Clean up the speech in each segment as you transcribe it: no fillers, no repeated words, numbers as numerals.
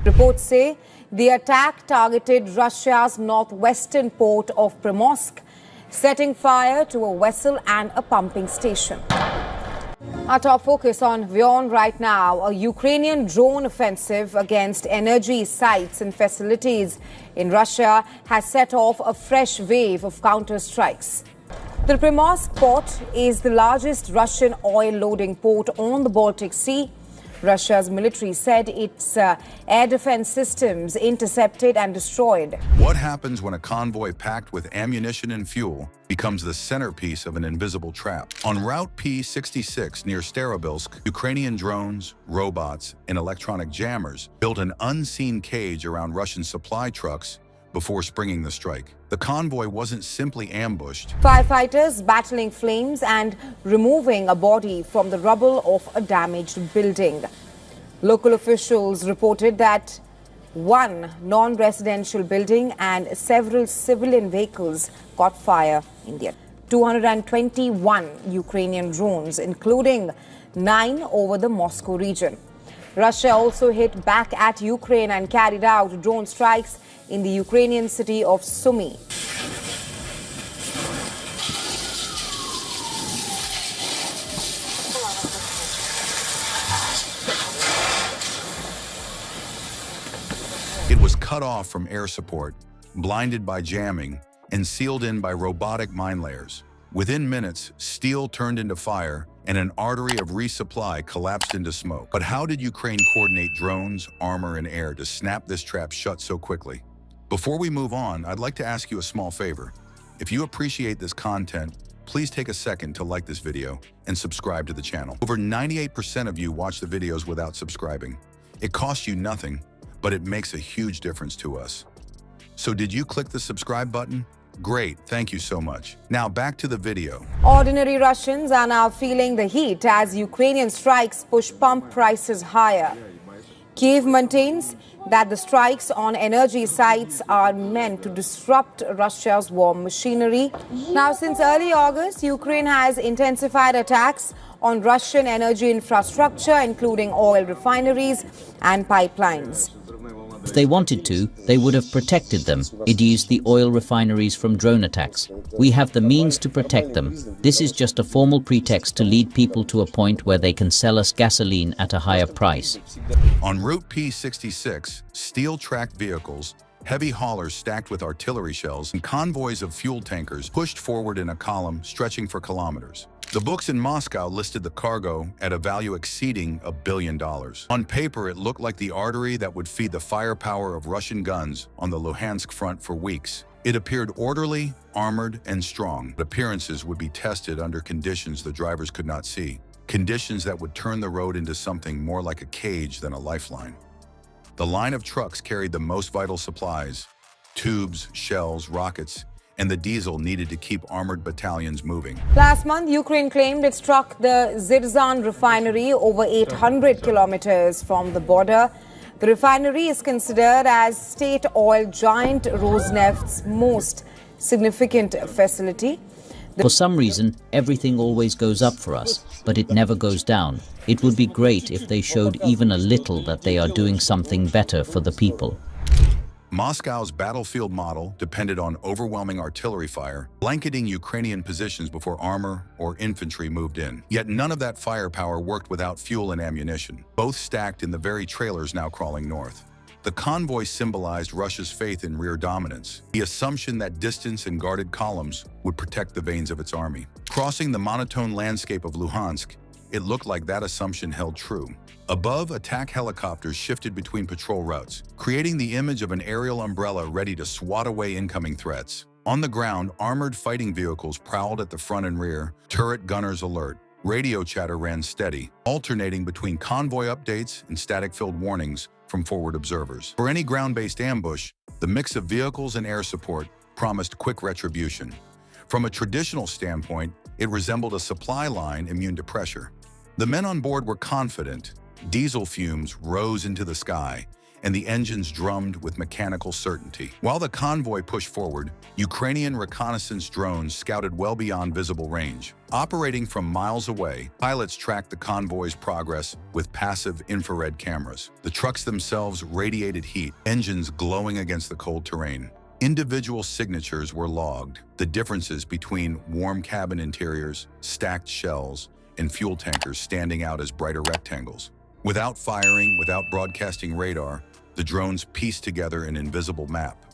Reports say the attack targeted Russia's northwestern port of Primorsk, setting fire to a vessel and a pumping station. Our top focus on WION right now. A Ukrainian drone offensive against energy sites and facilities in Russia has set off a fresh wave of counter-strikes. The Primorsk port is the largest Russian oil loading port on the Baltic Sea. Russia's military said its air defense systems intercepted and destroyed. What happens when a convoy packed with ammunition and fuel becomes the centerpiece of an invisible trap? On Route P-66 near Starobilsk, Ukrainian drones, robots, and electronic jammers built an unseen cage around Russian supply trucks before springing the strike. The convoy wasn't simply ambushed. Firefighters battling flames and removing a body from the rubble of a damaged building. Local officials reported that one non-residential building and several civilian vehicles caught fire in the 221 Ukrainian drones, including 9 over the Moscow region. Russia also hit back at Ukraine and carried out drone strikes in the Ukrainian city of Sumy. It was cut off from air support, blinded by jamming, and sealed in by robotic mine layers. Within minutes, steel turned into fire, and an artery of resupply collapsed into smoke. But how did Ukraine coordinate drones, armor, and air to snap this trap shut so quickly? Before we move on, I'd like to ask you a small favor. If you appreciate this content, please take a second to like this video and subscribe to the channel. Over 98% of you watch the videos without subscribing. It costs you nothing, but it makes a huge difference to us. So did you click the subscribe button? Great, thank you so much. Now back to the video. Ordinary Russians are now feeling the heat as Ukrainian strikes push pump prices higher. Kyiv maintains that the strikes on energy sites are meant to disrupt Russia's war machinery. Now, since early August, Ukraine has intensified attacks on Russian energy infrastructure, including oil refineries and pipelines. If they wanted to, they would have protected them. It used the oil refineries from drone attacks. We have the means to protect them. This is just a formal pretext to lead people to a point where they can sell us gasoline at a higher price. On Route P-66, steel-tracked vehicles, heavy haulers stacked with artillery shells, and convoys of fuel tankers pushed forward in a column stretching for kilometers. The books in Moscow listed the cargo at a value exceeding $1 billion. On paper, it looked like the artery that would feed the firepower of Russian guns on the Luhansk front for weeks. It appeared orderly, armored, and strong. But appearances would be tested under conditions the drivers could not see. Conditions that would turn the road into something more like a cage than a lifeline. The line of trucks carried the most vital supplies: tubes, shells, rockets, and the diesel needed to keep armored battalions moving. Last month, Ukraine claimed it struck the Zirzan refinery over 800 kilometers from the border. The refinery is considered as state oil giant Rosneft's most significant facility. For some reason, everything always goes up for us, but it never goes down. It would be great if they showed even a little that they are doing something better for the people. Moscow's battlefield model depended on overwhelming artillery fire, blanketing Ukrainian positions before armor or infantry moved in. Yet none of that firepower worked without fuel and ammunition, both stacked in the very trailers now crawling north. The convoy symbolized Russia's faith in rear dominance, the assumption that distance and guarded columns would protect the veins of its army. Crossing the monotone landscape of Luhansk, it looked like that assumption held true. Above, attack helicopters shifted between patrol routes, creating the image of an aerial umbrella ready to swat away incoming threats. On the ground, armored fighting vehicles prowled at the front and rear, turret gunners alert. Radio chatter ran steady, alternating between convoy updates and static-filled warnings from forward observers. For any ground-based ambush, the mix of vehicles and air support promised quick retribution. From a traditional standpoint, it resembled a supply line immune to pressure. The men on board were confident. Diesel fumes rose into the sky, and the engines drummed with mechanical certainty. While the convoy pushed forward, Ukrainian reconnaissance drones scouted well beyond visible range. Operating from miles away, pilots tracked the convoy's progress with passive infrared cameras. The trucks themselves radiated heat, engines glowing against the cold terrain. Individual signatures were logged, the differences between warm cabin interiors, stacked shells, and fuel tankers standing out as brighter rectangles. Without firing, without broadcasting radar, the drones pieced together an invisible map.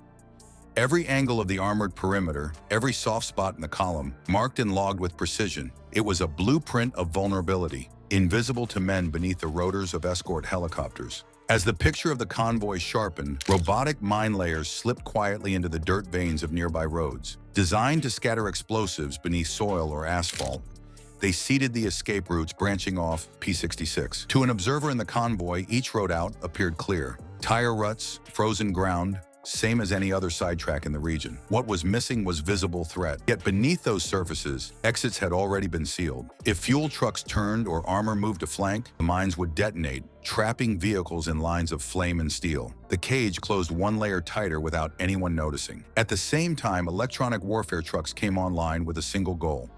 Every angle of the armored perimeter, every soft spot in the column, marked and logged with precision. It was a blueprint of vulnerability, invisible to men beneath the rotors of escort helicopters. As the picture of the convoy sharpened, robotic mine layers slipped quietly into the dirt veins of nearby roads. Designed to scatter explosives beneath soil or asphalt, they seeded the escape routes branching off P-66. To an observer in the convoy, each road out appeared clear. Tire ruts, frozen ground, same as any other sidetrack in the region. What was missing was visible threat. Yet beneath those surfaces, exits had already been sealed. If fuel trucks turned or armor moved to flank, the mines would detonate, trapping vehicles in lines of flame and steel. The cage closed one layer tighter without anyone noticing. At the same time, electronic warfare trucks came online with a single goal: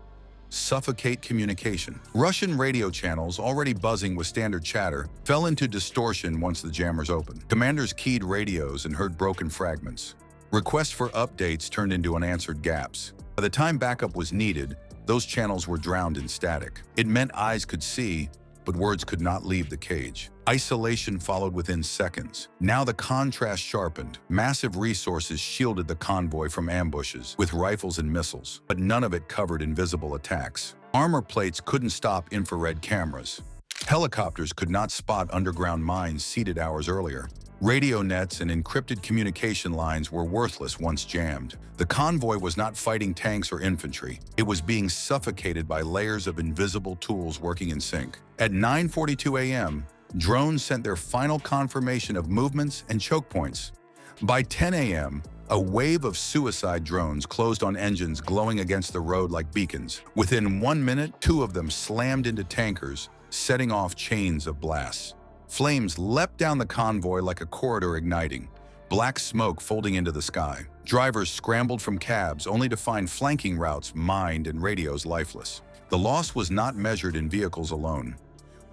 suffocate communication. Russian radio channels, already buzzing with standard chatter, fell into distortion once the jammers opened. Commanders keyed radios and heard broken fragments. Requests for updates turned into unanswered gaps. By the time backup was needed, those channels were drowned in static. It meant eyes could see, but words could not leave the cage. Isolation followed within seconds. Now the contrast sharpened. Massive resources shielded the convoy from ambushes with rifles and missiles, but none of it covered invisible attacks. Armor plates couldn't stop infrared cameras. Helicopters could not spot underground mines seeded hours earlier. Radio nets and encrypted communication lines were worthless once jammed. The convoy was not fighting tanks or infantry. It was being suffocated by layers of invisible tools working in sync. At 9:42 a.m., drones sent their final confirmation of movements and choke points. By 10 a.m., a wave of suicide drones closed on engines glowing against the road like beacons. Within 1 minute, 2 of them slammed into tankers, setting off chains of blasts. Flames leapt down the convoy like a corridor igniting, black smoke folding into the sky. Drivers scrambled from cabs only to find flanking routes mined and radios lifeless. The loss was not measured in vehicles alone.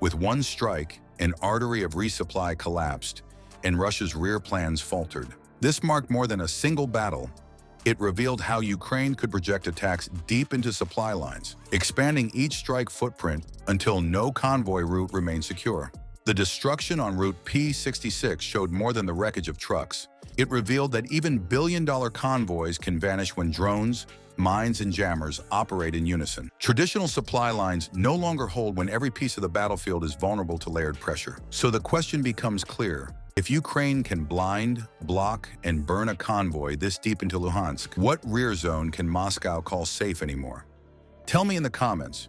With one strike, an artery of resupply collapsed, and Russia's rear plans faltered. This marked more than a single battle. It revealed how Ukraine could project attacks deep into supply lines, expanding each strike footprint until no convoy route remained secure. The destruction on Route P-66 showed more than the wreckage of trucks. It revealed that even billion-dollar convoys can vanish when drones, mines, and jammers operate in unison. Traditional supply lines no longer hold when every piece of the battlefield is vulnerable to layered pressure. So the question becomes clear. If Ukraine can blind, block, and burn a convoy this deep into Luhansk, what rear zone can Moscow call safe anymore? Tell me in the comments.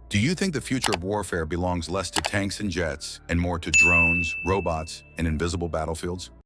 Do you think the future of warfare belongs less to tanks and jets and more to drones, robots, and invisible battlefields?